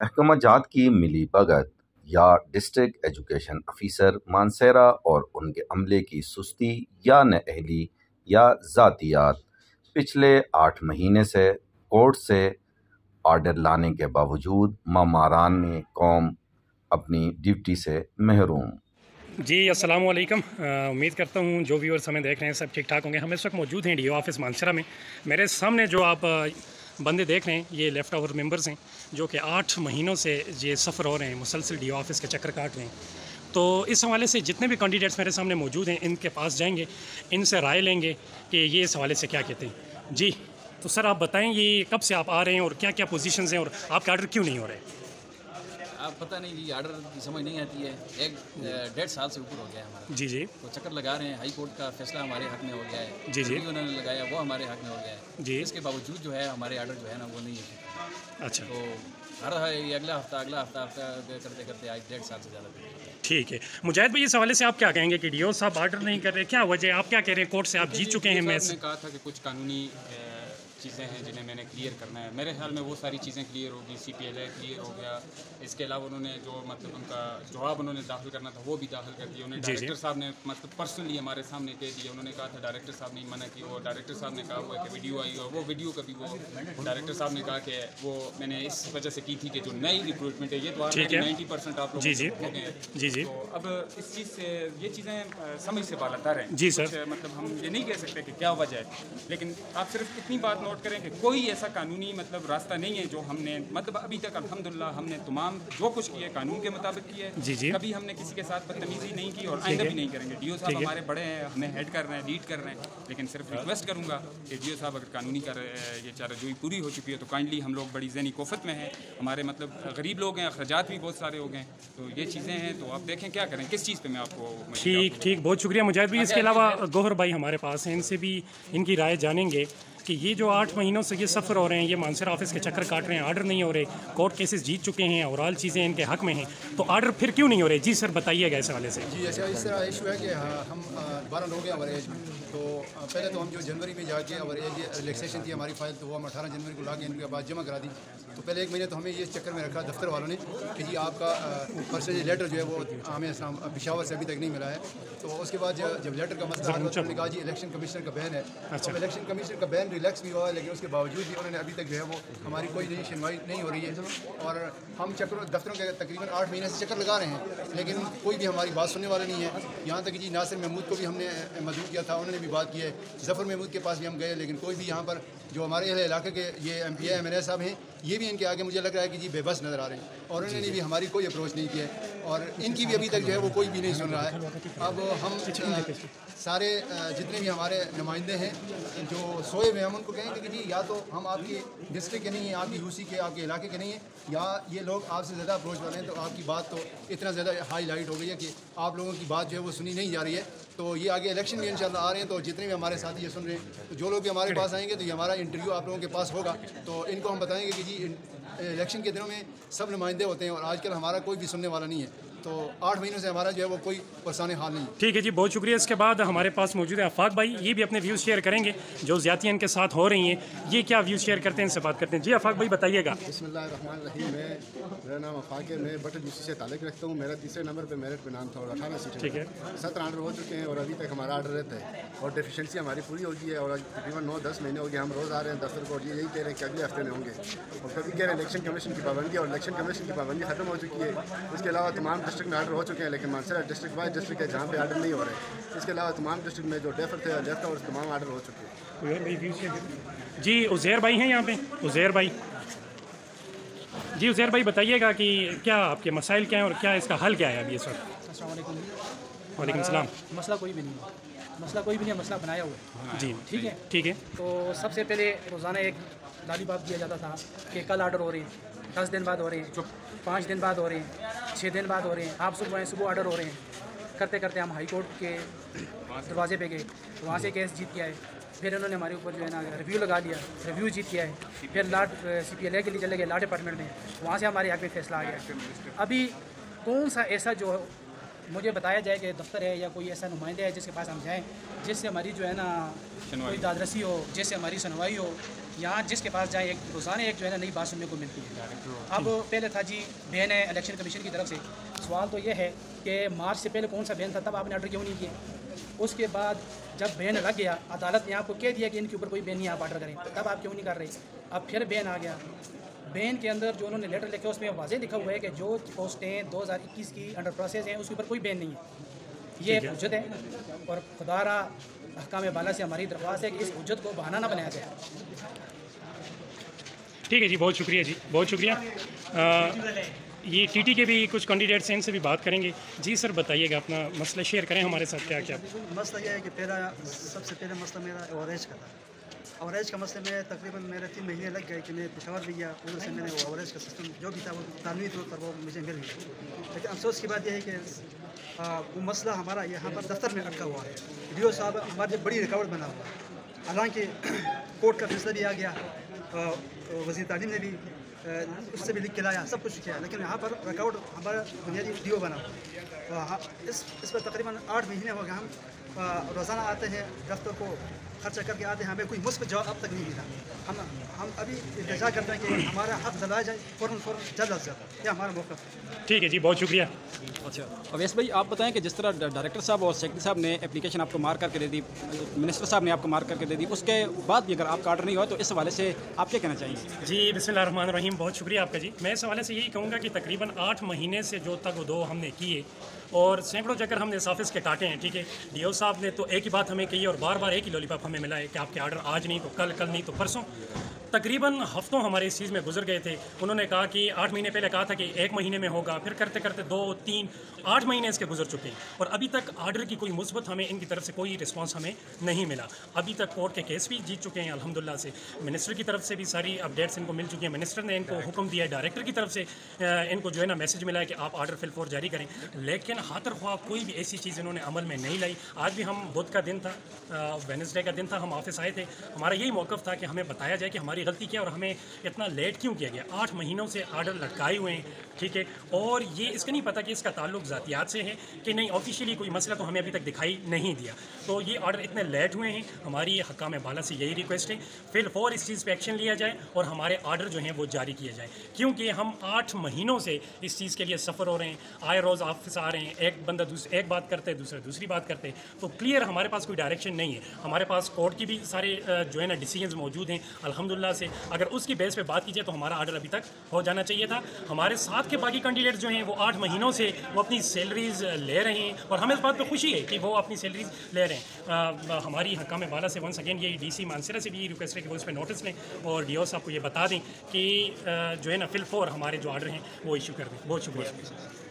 अहकाम-जात की मिलीभगत या डिस्ट्रिक्ट एजुकेशन ऑफिसर मानसेरा और उनके अमले की सुस्ती या नाअहली या ज़ातियात पिछले 8 महीने से कोर्ट से ऑर्डर लाने के बावजूद मामारान कौम अपनी ड्यूटी से महरूम। जी अस्सलाम वालेकुम। उम्मीद करता हूँ जो व्यूअर्स हमें देख रहे हैं सब ठीक ठाक होंगे। हम इस वक्त मौजूद हैं डीओ ऑफिस मानसरा में। मेरे सामने जो आप बंदे देख रहे हैं ये लेफ़्ट ओवर मेंबर्स हैं जो कि 8 महीनों से ये सफ़र हो रहे हैं, मुसलसल डीओ ऑफिस के चक्कर काट रहे हैं। तो इस हवाले से जितने भी कैंडिडेट्स मेरे सामने मौजूद हैं इनके पास जाएंगे, इनसे राय लेंगे कि ये इस हवाले से क्या कहते हैं। जी तो सर आप बताएं ये कब से आप आ रहे हैं और क्या क्या पोजीशंस हैं और आपके ऑर्डर क्यों नहीं हो रहे? आप पता नहीं जी, ऑर्डर की समझ नहीं आती है। 1.5 साल से ऊपर हो गया है हमारा। जी जी। तो चक्कर लगा रहे हैं, हाई कोर्ट का फैसला हमारे हक में हो गया है। जी जी। उन्होंने लगाया वो हमारे हक में हो गया है जी। इसके बावजूद जो है हमारे ऑर्डर जो है ना वो नहीं है। अच्छा। तो हर ये अगला हफ्ता करते करते आज 1.5 साल से ज़्यादा। ठीक है मुजाहिद भाई, इस हवाले से आप क्या कहेंगे कि डीओ साहब ऑर्डर नहीं कर रहे, क्या वजह, आप क्या कह रहे हैं? कोर्ट से आप जीत चुके हैं। मैं कहा था कि कुछ कानूनी चीज़ें हैं जिन्हें मैंने क्लियर करना है। मेरे ख्याल में वो सारी चीज़ें क्लियर होगी। CPLA क्लियर हो गया। इसके अलावा उन्होंने जो मतलब उनका जवाब उन्होंने दाखिल करना था वो भी दाखिल कर दिया। उन्हें डायरेक्टर साहब ने मतलब पर्सनली हमारे सामने कह दिया। उन्होंने कहा था, डायरेक्टर साहब ने मना की, वो डायरेक्टर साहब ने कहा हुआ है कि वीडियो आई और वो वीडियो का भी वो डायरेक्टर साहब ने कहा कि वो मैंने इस वजह से की थी कि जो नई रिक्रूटमेंट है ये तो 90% आप लोग हो गए हैं। जी जी। तो अब इस चीज़ से ये चीज़ें समझ से बालतर हैं। जी सर। मतलब हम ये नहीं कह सकते कि क्या वजह है, लेकिन आप सिर्फ इतनी बात नोट करें कि कोई ऐसा कानूनी मतलब रास्ता नहीं है जो हमने मतलब अभी तक अल्हम्दुलिल्लाह हमने तमाम जो कुछ किया कानून के मुताबिक किया है। जी जी। कभी हमने किसी के साथ बदतमीजी नहीं की और आइंदा भी नहीं करेंगे। डीओ साहब हमारे बड़े हैं, हमें हेड कर रहे हैं, लीड कर रहे हैं, लेकिन सिर्फ रिक्वेस्ट करूंगा कि डीओ साहब अगर कानूनी ये चाराजोई पूरी हो चुकी है तो काइंडली, हम लोग बड़ी ज़हनी कोफत में हैं, हमारे मतलब गरीब लोग हैं, अखराजात भी बहुत सारे हो गए, तो ये चीज़ें हैं। तो आप देखें क्या करें, किस चीज़ पर मैं आपको ठीक बहुत शुक्रिया मुजाहिद भाई। इसके अलावा गौहर भाई हमारे पास हैं, इनसे भी इनकी राय जानेंगे कि ये जो 8 महीनों से ये सफ़र हो रहे हैं, ये मानसरा ऑफिस के चक्कर काट रहे हैं, ऑर्डर नहीं हो रहे, कोर्ट केसेस जीत चुके हैं और ऑल चीज़ें इनके हक में हैं, तो ऑर्डर फिर क्यों नहीं हो रहे? जी सर बताइएगा इस हवाले से। जी अच्छा, इस तरह इशू है कि हम 12 लोग हैं हमारे एज में। तो पहले तो हम जो जनवरी में जाके और एज रिलैक्सेशन थी हमारी फाइल, तो वो हम 18 जनवरी को लाके इनके बाद जमा करा दी। तो पहले 1 महीने तो हमें ये चक्कर में रखा दफ्तर वालों ने कि जी आपका पर्सनल लेटर जो है वो हमें पिशावर से अभी तक नहीं मिला है। तो उसके बाद जब लेटर का मसला तो उन्होंने कहा जी इलेक्शन कमिश्नर का बैन है। तो इलेक्शन कमिश्नर का बैन रिलैक्स भी हुआ, लेकिन उसके बावजूद भी उन्होंने अभी तक जो है वो हमारी कोई नई सुनवाई नहीं हो रही है। और हम दफ्तरों के तकरीबन 8 महीने से चक्कर लगा रहे हैं, लेकिन कोई भी हमारी बात सुनने वाला नहीं है। यहाँ तक जी नासिर महमूद को भी हमने मजबूर किया था, उन्होंने भी बात की है। जफ़र महमूद के पास भी हम गए, लेकिन कोई भी यहाँ पर जो हमारे इलाके के ये MPA MNA साहब हैं, ये भी इनके आगे मुझे लग रहा है कि जी बेबस नज़र आ रहे हैं, और उन्होंने भी हमारी कोई अप्रोच नहीं किया है और इनकी भी अभी तक जो है वो कोई भी नहीं सुन रहा है। अब हम सारे जितने भी हमारे नुमाइंदे हैं जो सोए हुए, हम उनको कहेंगे कि जी या तो हम आपकी डिस्ट्रिक्ट के नहीं हैं, आपकी UC के, आपके इलाके के नहीं हैं, या ये लोग आपसे ज़्यादा अप्रोच वाले हैं। तो आपकी बात तो इतना ज़्यादा हाईलाइट हो गई है कि आप लोगों की बात जो है वो सुनी नहीं जा रही है। तो ये आगे इलेक्शन भी इंशाल्लाह आ रहे हैं, तो जितने भी हमारे साथी ये सुन रहे हैं, तो जो लोग भी हमारे पास आएंगे तो ये हमारा इंटरव्यू आप लोगों के पास होगा, तो इनको हम बताएंगे कि जी इलेक्शन के दिनों में सब नुमाइंदे होते हैं और आजकल हमारा कोई भी सुनने वाला नहीं है। तो 8 महीनों से हमारा जो है वो कोई परेशानी हाल नहीं है। ठीक है जी, बहुत शुक्रिया। इसके बाद हमारे पास मौजूद है आफाक भाई, ये भी अपने व्यूज़ शेयर करेंगे जो ज़्यादतियाँ इनके साथ हो रही हैं, ये क्या व्यूज़ शेयर करते हैं, इनसे बात करते हैं। जी आफाक भाई बताइएगा। बिस्मिल्लाहिर्रहमानिर्रहीम। मेरा नाम आफाक है, मैं बटल UC से ताल्लुक़ रखता हूँ। मेरा तीसरे नंबर पर मेरिट पे नाम था और 18 सीटें। ठीक है। 17 ऑर्डर हो चुके हैं और अभी तक हमारा ऑर्डर रहता है और डेफिशिएंसी हमारी पूरी हो गई है और तकरीबन 9-10 महीने हो गए हम रोज़ आ रहे हैं दफ्तर को, यही कह रहे हैं कि अगले हफ्ते में होंगे, और कभी कह रहे हैं इलेक्शन कमीशन की पाबंदी, और इलेक्शन कमीशन की पाबंदी ख़त्म हो चुकी है। उसके अलावा तमाम डिस्ट्रिक्ट में ऑर्डर हो चुके हैं, लेकिन मानसरा डिस्ट्रिक्ट वाइज डिस्ट्रिक्ट है जहाँ पे ऑर्डर नहीं हो रहे हैं। इसके अलावा तमाम डिस्ट्रिक्ट में जो डेफर थे लेफ्ट और तमाम ऑर्डर हो चुके हैं। जी उज़ैर भाई हैं यहाँ पे, उज़ैर भाई। जी उज़ैर भाई बताइएगा कि क्या आपके मसाइल क्या हैं और क्या इसका हल क्या है अभी इस वक्त? वालेकुम सलाम। मसला कोई भी नहीं है, मसला कोई भी नहीं है, मसला बनाया हुआ है। जी ठीक है ठीक है। तो सबसे पहले रोज़ाना एक लालीपाप दिया जाता था कि कल ऑर्डर हो रहे हैं, 10 दिन बाद हो रहे हैं, 5 दिन बाद हो रहे हैं, 6 दिन बाद हो रहे हैं, आप सुबह ऑर्डर हो रहे हैं। करते करते हम हाई कोर्ट के दरवाजे पे गए, वहाँ से केस जीत के आए। फिर उन्होंने हमारे ऊपर जो है ना रिव्यू लगा लिया, रिव्यू जीत के आए। फिर CPLA के लिए चले गए लॉ डिपार्टमेंट में, वहाँ से हमारे हक में फैसला आ गया। अभी कौन सा ऐसा जो मुझे बताया जाए कि दफ्तर है या कोई ऐसा नुमाइंदा है जिसके पास हम जाएँ, जिससे हमारी जो है ना कोई दादरसी हो, जिससे हमारी सुनवाई हो, यहाँ जिसके पास जाए एक रोज़ाना एक जो है ना नई बात सुनने को मिलती है। अब पहले था जी बैन है इलेक्शन कमीशन की तरफ से, सवाल तो ये है कि मार्च से पहले कौन सा बैन था, तब आपने ऑर्डर क्यों नहीं किया? उसके बाद जब बैन लग गया, अदालत ने आपको कह दिया कि इनके ऊपर कोई बैन नहीं आप ऑर्डर करें, तब आप क्यों नहीं कर रहे? अब फिर बैन आ गया। बैन के अंदर जो उन्होंने लेटर लिखा उसमें वाज़ेह लिखा हुआ है कि जो पोस्टें 2021 की अंडर प्रोसेस हैं उसके ऊपर कोई बैन नहीं है। ये एक हुज्जत है और खुदारा अहकाम बाला से हमारी दरख्वास्त है कि इस हुज्जत को बहाना ना बनाया जाए। ठीक है जी, बहुत शुक्रिया जी, बहुत शुक्रिया। ये टीटी के भी कुछ कैंडिडेट्स हैं, इनसे भी बात करेंगे। जी सर, बताइएगा अपना मसला शेयर करें हमारे साथ, क्या क्या मसला यह है कि सबसे पहला मसला मेरा एवरेज का था। एवरेज का मसले में तकरीबन मेरे 3 महीने लग गए कि मैं पेशावर भी गया, उधर से मैंने वो एवरेज का सिस्टम जो भी था वो तालवी तौर पर वो मुझे मिल गया। लेकिन अफसोस की बात यह है कि वो मसला हमारा यहाँ पर दफ्तर में अटका हुआ है। DO साहब हमारे बड़ी रिकॉर्ड बना हुआ है, हालांकि कोर्ट का फैसला भी आ गया, वज़ीर तालीम ने भी उससे भी लिख के लाया, सब कुछ किया, लेकिन यहाँ पर रिकॉर्ड हमारा बुनियादी DO बना हुआ है। इस पर तकरीबन 8 महीने हो गए। हम रोज़ाना आते हैं दफ्तर को खर्चा करके आते हैं, हमें कोई मुस्बत जवाब अब तक नहीं मिला। हम अभी इंतजार करते हैं कि हमारा हक दिलाया जाए फ़ौरन जल्द अज जल्द। यह हमारा मौक़िफ़ है। ठीक है जी, बहुत शुक्रिया। अच्छा अवैस भाई, आप बताएं कि जिस तरह डायरेक्टर साहब और सेक्रेटरी साहब ने एप्लीकेशन आपको मार करके दे दी, मिनिस्टर साहब ने आपको मार करके दे दी, उसके बाद भी अगर आपका ऑर्डर नहीं हुआ तो इस हवाले से आप क्या कहना चाहेंगे? जी बिस्मिल्लाहिर्रहमानिर्रहीम, बहुत शुक्रिया आपका जी। मैं इस हवाले से यही कहूँगा कि तकरीबन 8 महीने से जो तक दो हमने किए और सैकड़ों चक्कर हमने इस ऑफिस के काटे हैं, ठीक है। DO साहब ने तो एक ही बात हमें कही और बार बार एक ही लॉलीपॉप हमें मिला है कि आपके ऑर्डर आज नहीं तो कल, कल नहीं तो परसों। तकरीबन हफ्तों हमारे इस चीज़ में गुजर गए थे। उन्होंने कहा कि 8 महीने पहले कहा था कि 1 महीने में होगा, फिर करते करते 2, 3, 8 महीने इसके गुजर चुके हैं और अभी तक ऑर्डर की कोई मुस्बत हमें इनकी तरफ से कोई रिस्पांस हमें नहीं मिला। अभी तक कोर्ट के केस भी जीत चुके हैं अल्हम्दुलिल्लाह से। मिनिस्टर की तरफ से भी सारी अपडेट्स इनको मिल चुकी हैं। मिनिस्टर ने इनको हुक्म दिया है, डायरेक्टर की तरफ से इनको जो है ना मैसेज मिला है कि आप ऑर्डर फिल फोर जारी करें, लेकिन हाथर ख्वाह कोई भी ऐसी चीज़ इन्होंने अमल में नहीं लाई। आज भी हम बुध का दिन था, वेडनेसडे का दिन था, हम ऑफिस आए थे। हमारा यही मौक़िफ़ था कि हमें बताया जाए कि हमारी गलती क्या और हमें इतना लेट क्यों किया गया। 8 महीनों से ऑर्डर लटकाए हुए हैं, ठीक है, और ये इसका नहीं पता कि इसका ताल्लुक ज़ातियात से है कि नहीं। ऑफिशियली कोई मसला तो हमें अभी तक दिखाई नहीं दिया, तो ये ऑर्डर इतने लेट हुए हैं। हमारी हकाम बाला से यही रिक्वेस्ट है फिल फॉर इस चीज़ पे एक्शन लिया जाए और हमारे ऑर्डर जो हैं वो जारी किए जाए, क्योंकि हम 8 महीनों से इस चीज़ के लिए सफ़र हो रहे हैं। आए रोज़ ऑफिस आ रहे हैं, एक बंदा एक बात करते हैं, दूसरा दूसरी बात करते हैं, तो क्लियर हमारे पास कोई डायरेक्शन नहीं है। हमारे पास कोर्ट की भी सारे जो है ना डिसीजंस मौजूद हैं अल्हम्दुलिल्लाह से। अगर उसकी बेस पे बात की जाए तो हमारा ऑर्डर अभी तक हो जाना चाहिए था। हमारे साथ के बाकी कैंडिडेट्स जो हैं वो 8 महीनों से वो अपनी सैलरीज ले रहे हैं और हमें इस बात पर खुशी है कि वो अपनी सैलरीज ले रहे हैं। हमारी हकाम बाला से वंस अगेन ये DC मानसरा से भी रिक्वेस्ट है कि वो इस पर नोटिस लें और DO साहब को ये बता दें कि जो है ना फिल फॉर हमारे जो ऑर्डर हैं वो इशू कर दें। बहुत शुक्रिया।